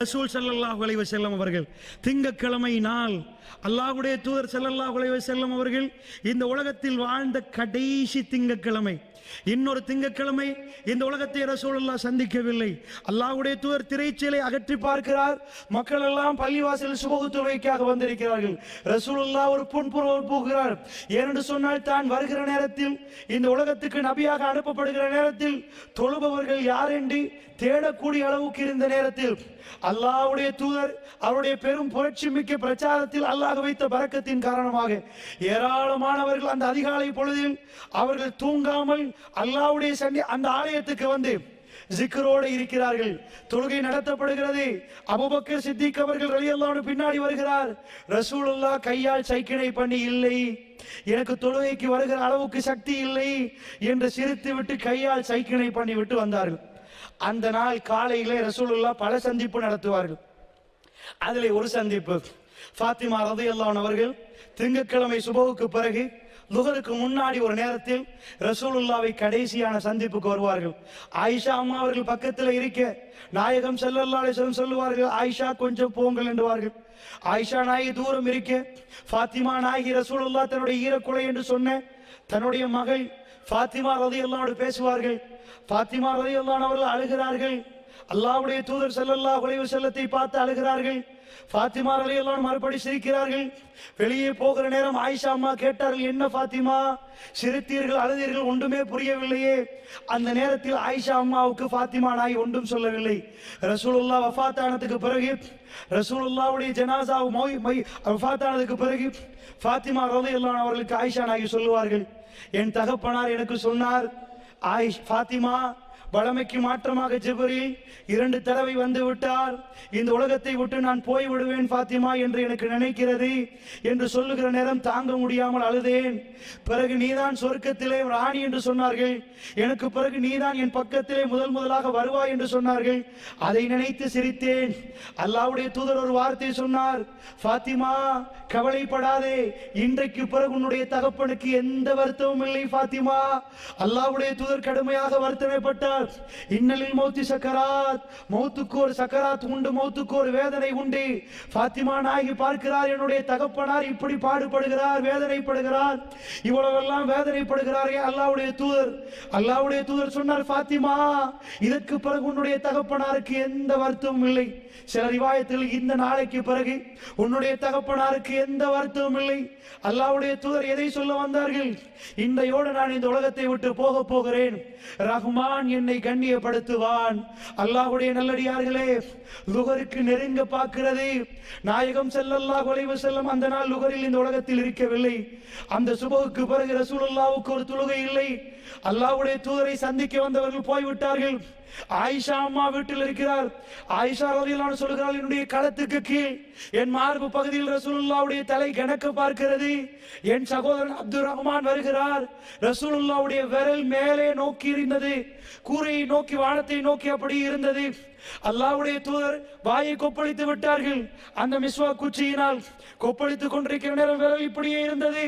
ரசூல் ஸல்லல்லாஹு அலைஹி வஸல்லம் அவர்கள் திங்கட்கிழமை நாள் அல்லாஹ்வுடைய தூதர் ஸல்லல்லாஹு அலைஹி வஸல்லம் அவர்கள் இந்த உலகத்தில் வாழ்ந்த கடைசி திங்கட்கிழமை. இன்னொரு திங்கட்கிழமை இந்த உலகத்தை ரசூலுல்லாஹ் சந்திக்கவில்லை. அல்லாஹ்வுடைய தூதர் திரைச்சீலை அகற்றி பார்க்கிறார். மக்கள் எல்லாம் பள்ளிவாசலில் சுபஹ் தொழுகைக்காக வந்திருக்கிறார்கள். ரசூலுல்லாஹ் ஒரு புன்புறல் போகிறார். ஏனென்று சொன்னால் தான் வருகிற நேரத்தில், இந்த உலகத்துக்கு நபியாக அனுப்பப்படுகிற நேரத்தில் தொழுபவர்கள் யார் என்று தேடக்கூடிய அளவுக்கு இருந்த நேரத்தில் அல்லாஹ்வுடைய தூதர் அவருடைய பெரும் புரட்சி மிக்க பிரச்சாரத்தில் அல்லாஹ் வைத்த பரக்கத்தின் காரணமாக ஏராளமானவர்கள் அந்த அதிகாலை பொழுதில் அவர்கள் தூங்காமல் அல்லாஹ்வுடைய அந்த ஆலயத்துக்கு வந்து ஜிக்ரோடு இருக்கிறார்கள். தொழுகை நடத்தப்படுகிறது. அபூபக்கர் சித்திக் அவர்கள் ரலியல்லாஹு அன்ஹு பின்னாடி வருகிறார். ரசூலுல்லாஹ் கையால் சைக்கினை பண்ணி, இல்லை எனக்கு தொழுகைக்கு வருகிற அளவுக்கு சக்தி இல்லை என்று சிரித்து விட்டு கையால் சைக்கினை பண்ணி விட்டு வந்தார்கள். அந்த நாள் காலையிலே ரசூலுல்லாஹ் பல சந்திப்பு நடத்துவார்கள். அதிலே ஒரு சந்திப்பு, ஃபாத்திமா ரலியல்லாஹு அன்ஹா அவர்கள் திங்கட்கிழமை சுபஹுக்கு பிறகு லுஹருக்கு முன்னாடி ஒரு நேரத்தில் ரசூலுல்லாவை கடைசியான சந்திப்புக்கு வருவார்கள். ஆயிஷா அம்மா அவர்கள் பக்கத்தில் இருக்க நாயகம் ஸல்லல்லாஹு அலைஹி வஸல்லம் சொல்லுவார்கள், ஆயிஷா கொஞ்சம் போங்கள் என்றுவார்கள். ஆயிஷா நாயகி தூரம் இருக்க ஃபாத்திமா நாயகி ரசூலுல்லாஹ் தன்னுடைய ஈரக்குலை என்று சொன்ன தன்னுடைய மகள் ஃபாத்திமா ரலியல்லாஹு அன்ஹா பேசுவார்கள். ஃபாத்திமா ரலியல்லாஹு அன்ஹா அவர்கள் அழுகிறார்கள். அல்லாஹ்வுடைய தூதர் ஸல்லல்லாஹு அலைஹி வஸல்லத்தை பார்த்து அழுகிறார்கள். ஃபாத்திமா ரலியல்லாஹு அன்ஹா மறுபடி சிரிக்கிறார்கள். வெளியே போகிற நேரம் ஆயிஷா அம்மா கேட்டார்கள், என்ன ஃபாத்திமா சிரித்தீர்கள், அழுதீர்கள், ஒன்றுமே புரியவில்லையே. அந்த நேரத்தில் ஆயிஷா அம்மாவுக்கு ஃபாத்திமா நாய் ஒன்றும் சொல்லவில்லை. ரசூலுல்லாஹ் வஃபாத்தானதுக்கு பிறகு, ரசூலுல்லாஹ்வுடைய ஜனாஸா வஃபாத்தானதுக்கு பிறகு ஃபாத்திமா ரலியல்லாஹு அன்ஹா அவர்களுக்கு ஆயிஷா நாயகி சொல்லுவார்கள், என் தகப்பனார் எனக்கு சொன்னார், ஃபாத்திமா வளமைக்கு மாற்றமாக ஜிப்ரீல் 2 தடவை வந்து விட்டார், இந்த உலகத்தை விட்டு நான் போய் விடுவேன் ஃபாத்திமா என்று எனக்கு நினைக்கிறது என்று சொல்லுகிற நேரம் தாங்க முடியாமல் அழுதேன். பிறகு நீதான் சொர்க்கத்திலே ராணி என்று சொன்னார்கள், எனக்கு பிறகு நீதான் என் பக்கத்திலே முதலாக வருவாய் என்று சொன்னார்கள். அதை நினைத்து சிரித்தேன். அல்லாஹ்வுடைய தூதர் ஒரு வார்த்தை சொன்னார், ஃபாத்திமா கவலைப்படாதே, இன்றைக்கு பிறகு உன்னுடைய தகப்பனுக்கு எந்த வருத்தமும் இல்லை ஃபாத்திமா. அல்லாஹ்வுடைய தூதர் கடுமையாக வருத்தமைப்பட்டார். இன்னலில் மௌத்தி சக்கராத், மௌத்துக்கு ஒரு சக்கராத் உண்டு, மௌத்துக்கு ஒரு வேதனை உண்டு. ஃபாத்திமா நாயகி பார்க்கிறார், என்னுடைய தகப்பனார் இப்படி பாடுபடுகிறார், வேதனைப்படுகிறார், இவ்வளவெல்லாம் வேதனைப்படுகிறாரே. அல்லாஹ்வுடைய தூதர் சொன்னார், ஃபாத்திமா இதற்கு பிறகு உன்னுடைய தகப்பனாருக்கு எந்த வருத்தமும் இல்லை. சில ரிவாயத்தில் இந்த நாளைக்கு பிறகு உன்னுடைய தகப்பனாருக்கு எந்த வருத்தமும் இல்லை. அல்லாஹ்வுடைய தூதர் எதை சொல்ல வந்தார்கள்? இன்றையோடு நான் இந்த உலகத்தை விட்டு போக போகிறேன், ரஹ்மான் என்னை கண்ணியப்படுத்துவான். அல்லாஹ்வுடைய நல்லடியார்களே, லுஹருக்கு நெருங்க பார்க்கிறது. நாயகம் ஸல்லல்லாஹு அலைஹி வஸல்லம் அந்த நாள் லுஹரில் இந்த உலகத்தில் இருக்கவில்லை. அந்த சுபஹுக்கு பிறகு ரசூலுல்லாஹ்வுக்கு ஒரு தொழுகை இல்லை. அல்லாஹ்வுடைய தூதரை சந்திக்க வந்தவர்கள் போய்விட்டார்கள். ஆயிஷா அம்மா வீட்டில் இருக்கிறார். ஆயிஷா ரலியல்லாஹு அன்ஹா சொல்கிறாள், என்னுடைய களத்துக்கு கீழ் என் மார்பு பகுதியில் ரசூலுல்லாஹ்வுடைய தலை கணக்க பார்க்கிறது. என் சகோதரன் அப்துல் ரஹ்மான் வருகிறார். ரசூலுல்லாஹ்வுடைய விரல் மேலே நோக்கி இருந்தது, கூரையை நோக்கி, வானத்தை நோக்கி அப்படி இருந்தது. அல்லாஹ்வுடைய தூதர் வாயை கொப்பளித்து விட்டார்கள். அந்த மிஸ்வாக் குச்சியினால் கொப்பளித்துக் கொண்டிருக்கிற நேரம் விரல் இப்படியே இருந்தது.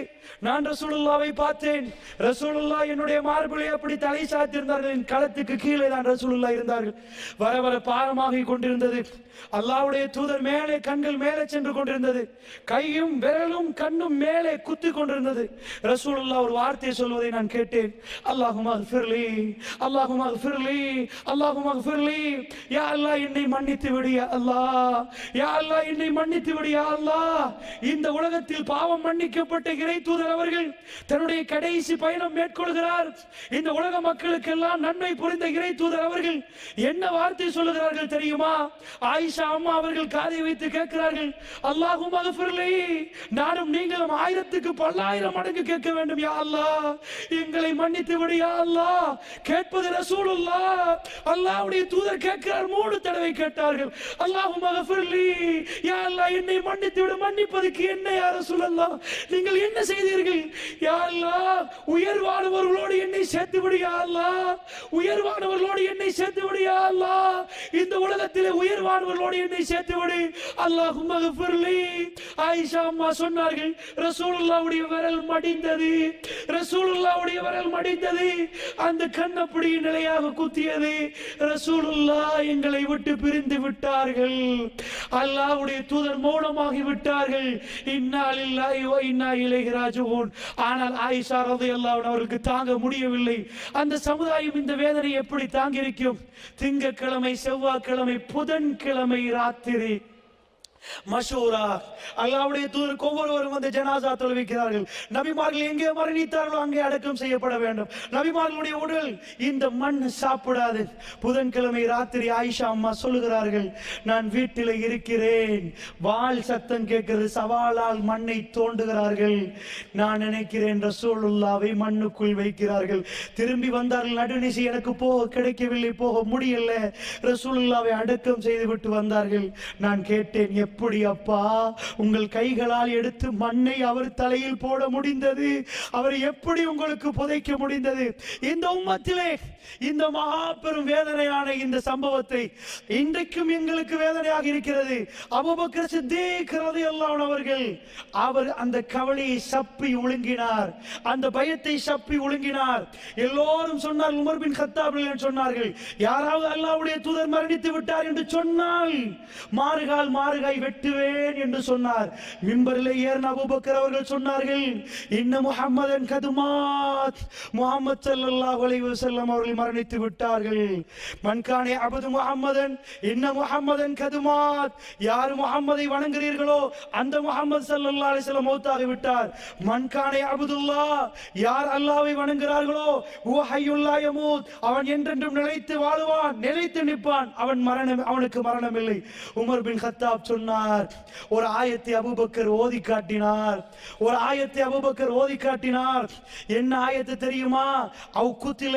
நான் ரசூலுல்லாவை பார்த்தேன். ரசூலுல்லாஹ் என்னுடைய மார்பிலே அப்படி தலை சாத்திருந்தார்கள். என் களத்துக்கு கீழே தான் ரசூலுல்லாஹ் இருந்தார்கள். வர வர பாரமாகி கொண்டிருந்தது. அல்லாஹ்வுடைய தூதர் மேலே, கண்கள் மேலே சென்று கொண்டிருந்தது. கையும் விரலும் கண்ணும் மேலே குத்தி கொண்டிருந்தது. ரசூலுல்லாஹ் ஒரு வார்த்தை சொல்வதை நான் கேட்டேன், அல்லாஹும்ம அக்ஃபிர்லி, அல்லாஹும்ம அக்ஃபிர்லி, அல்லாஹும்ம அக்ஃபிர்லி. யா அல்லாஹ் என்னை மன்னித்து விடு யா அல்லாஹ், யா அல்லாஹ் என்னை மன்னித்து விடு யா அல்லாஹ். இந்த உலகத்தில் பாவம் மன்னிக்கப்பட்ட இறை தூதர் அவர்கள் தன்னுடைய கடைசி பயணம் மேற்கொள்கிறார். இந்த உலக மக்களுக்கெல்லாம் நன்மை புரிந்த இறை தூதர் அவர்கள் என்ன வார்த்தை சொல்லுகிறார்கள் தெரியுமா? ஆயிஷா அம்மா அவர்கள் காதை வைத்து கேட்கிறார்கள், அல்லாஹும்ம அக்ஃபிர்லி, நானும் நீங்களும் 1000க்கு 1000 மடங்கு கேட்க வேண்டும் யா அல்லாஹ், எங்களை மன்னித்து விடு யா அல்லாஹ். கேட்பது ரசூலுல்லாஹ். அல்லாஹ்வுடைய தூதர் கேட்கிறார். 3 தடவை கேட்டார்கள், அல்லாஹும்ம அக்ஃபிர்லி, யா அல்லாஹ் என்னை மன்னித்து விடு. மன்னிப்பதற்கு என்ன யா ரசூலல்லாஹ், நீங்கள் என்ன செய்தீர்கள்? யா அல்லாஹ் உயர்வானவர்களோடு என்னை சேர்த்து விடு யா அல்லாஹ், உயர்வானவர்களோடு என்னை சேர்த்து விடு யா அல்லாஹ், இந்த உலகத்திலே உயர்வானவர்களோடு என்னை சேர்த்து விடு. அல்லாஹும்ம அக்ஃபிர்லி. ஆயிஷா அம்மா சொன்னார்கள், ரசூலுல்லாஹ்வுடைய விரல் மடிந்தது, ரசூலுல்லாஹ்வுடைய விரல் மடிந்தது. அந்த கண் அப்படி நிலையாக குத்தியது. ரசூலுல்லாஹ் எங்களை விட்டு பிரிந்து விட்டார்கள், அல்லாஹ்வுடைய தூதர் மௌனமாகி விட்டார்கள். இன்னா லில்லாஹி வ இன்னா இலைஹி ராஜிஊன். ஆனால் ஆயிஷா ரலியல்லாஹு அன்ஹா அவர்களுக்கு தாங்க முடியவில்லை. அந்த சமுதாயம் இந்த வேதனை எப்படி தாங்கியிருக்கும்? திங்கட்கிழமை, செவ்வாய்க்கிழமை, புதன்கிழமை ராத்திரி மஷூரா, அல்லாஹ்வுடைய தூதருக்கு ஒவ்வொருவரும் வந்து ஜனாசா தொழுவிக்கிறார்கள். நபிமார்கள் எங்கே மரணித்தார்களோ அங்கே அடக்கம் செய்யப்பட வேண்டும். நபிமார்களுடைய உடல் இந்த மண் சாப்பிடாது. புதன்கிழமை ராத்திரி ஆயிஷா அம்மா சொல்லுகிறார்கள், நான் வீட்டில் இருக்கிறேன், வாள் சத்தம் கேட்கிறது, சவாலால் மண்ணை தோண்டுகிறார்கள். நான் நினைக்கிறேன் ரசூலுல்லாவை மண்ணுக்குள் வைக்கிறார்கள். திரும்பி வந்தார்கள், நடுநிசி எனக்கு போக கிடைக்கவில்லை, போக முடியல, ரசூலுல்லாவை அடக்கம் செய்து விட்டு வந்தார்கள். நான் கேட்டேன், எப்படி அப்பா உங்கள் கைகளால் எடுத்து மண்ணை அவர் தலையில் போட முடிந்தது? அவர் எப்படி உங்களுக்கு புதைக்க முடிந்தது? இந்த உம்மத்திலே இந்த மகாபெரும் வேதனையான இந்த சம்பவத்தை இன்றைக்கும் எங்களுக்கு வேதனையாக இருக்கிறது. அபூபக்கர் சித்தீக் ரலியல்லாஹு அன்ஹு அவர்கள் அவர் அந்த கவலையை சப்பி ஒழுங்கினார், அந்த பயத்தை சப்பி ஒழுங்கினார். எல்லோரும் சொன்னார், உமர் பின் கத்தாப் சொன்னார்கள், யாராவது அல்லாஹ்வுடைய தூதர் மரணித்து விட்டார் என்று சொன்னால் மாறுகால் மாறுகாய் வெட்டுவேன் என்று சொன்னார். மிம்பரிலே ஏறின அபூபக்கர் அவர்கள் சொன்னார்கள், இன்ன முஹம்மதன் கதுமாத், முஹம்மது ஸல்லல்லாஹு அலைஹி வஸல்லம் அவர்கள் மரணித்து விட்டார்கள். மன்கானே அபது முஹம்மதன் இன்ன முஹம்மதன் கதுமாத், யார் முஹம்மதை வணங்குகிறீர்களோ அந்த முஹம்மது ஸல்லல்லாஹு அலைஹி வஸல்லம் மௌத்தாகி விட்டார். மன்கானே அபதுல்லாஹ், யார் அல்லாஹ்வை வணங்குகிறார்களோ ஹுவ ஹய்யுல் லா யமூத், அவன் என்றென்றும் நிலைத்து வாழுவான், நிலைத்து நிற்பான், அவனுக்கு மரணம் இல்லை. உமர் பின் கத்தாப் சொன்னார், ஒரு ஆயத்தை அபூபக்கர் ஓதி காட்டினார், ஒரு ஆயத்தை அபூபக்கர் ஓதி காட்டினார். என்ன ஆயத்து தெரியுமா? அவ் குத்தில,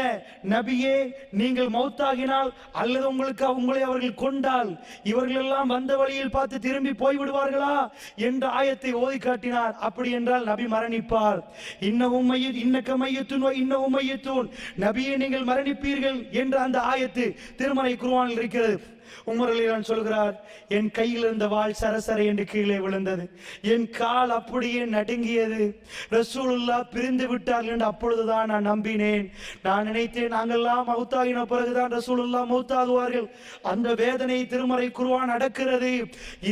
நபியே நீங்கள் மௌத்தாகினால் அல்லது உங்களை அவர்கள் கொண்டால் இவர்கள் எல்லாம் வந்த வழியில் பார்த்து திரும்பி போய்விடுவார்களா என்ற ஆயத்தை ஓதி காட்டினார். அப்படி என்றால் நபி மரணிப்பார். இன்னக்க மையத்துன் இன்னவும் மையத்துன், நபியே நீங்கள் மரணிப்பீர்கள் என்ற அந்த ஆயத்து திருமறை குர்ஆனில் இருக்கிறது. உமர் ரலியல்லாஹு சொல்கிறார், என் கையில் இருந்த வாள் சரசர என்று கீழே விழுந்தது, என் கால் அப்படியே நடுங்கியது. ரசூலுல்லாஹ் பிரிந்து விட்டார்கள் என்று அப்பொழுதுதான் நான் நம்பினேன். நான் நினைத்தேன் நாங்கெல்லாம் மௌத்தாகின பிறகுதான் ரசூலுல்லாஹ் மௌத்தாகுவார்கள். அந்த வேதனை திருமறை குர்ஆன் அடக்கிறது.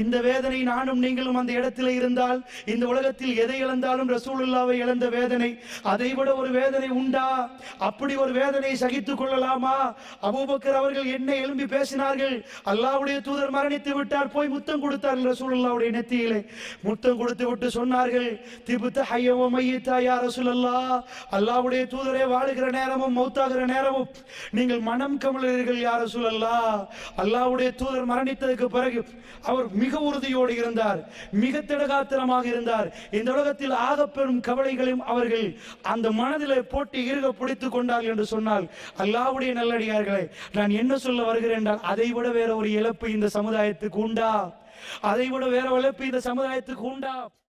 இந்த வேதனை நானும் நீங்களும் அந்த இடத்தில் இருந்தால், இந்த உலகத்தில் எதை இழந்தாலும் ரசூலுல்லாவை இழந்த வேதனை, அதை விட ஒரு வேதனை உண்டா? அப்படி ஒரு வேதனை சகித்துக் கொள்ளலாமா? அபூபக்கர் அவர்கள் என்ன எழும்பி பேசினார்கள், அல்லாஹ்வுடைய தூதர் மரணித்து விட்டார், போய் முத்தம் கொடுத்தார்கள் ரசூலுல்லாஹ்வுடைய நெத்தியிலே. முத்தம் கொடுத்து விட்டு சொன்னார்கள், திபுத ஹய்ய வ மய்யிதா யா ரசூலல்லாஹ், அல்லாஹ்வுடைய தூதரே வாழுகிற நேரமும் மௌத்தாகிற நேரமும் நீங்கள் மனம் கமழுகிறீர்கள் யா ரசூலல்லாஹ். அல்லாஹ்வுடைய தூதர் மரணித்ததற்கு பிறகு அவர் மிக உறுதியோடு இருந்தார், மிக திடகாத்திரமாக இருந்தார். இந்த உலகத்தில் ஆகப்பெரும் கவலைகளையும் அவர்கள் அந்த மனதிலே போட்டு இறுக பிடித்துக் கொண்டார்கள் என்று சொன்னால், அல்லாஹ்வுடைய நல்லடியார்களே, நான் என்ன சொல்ல வருகிறேன் என்றால், அதை விட வேற ஒரு இழப்பு இந்த சமுதாயத்துக்கு உண்டா? அதை விட வேற இழப்பு இந்த சமுதாயத்துக்கு உண்டா?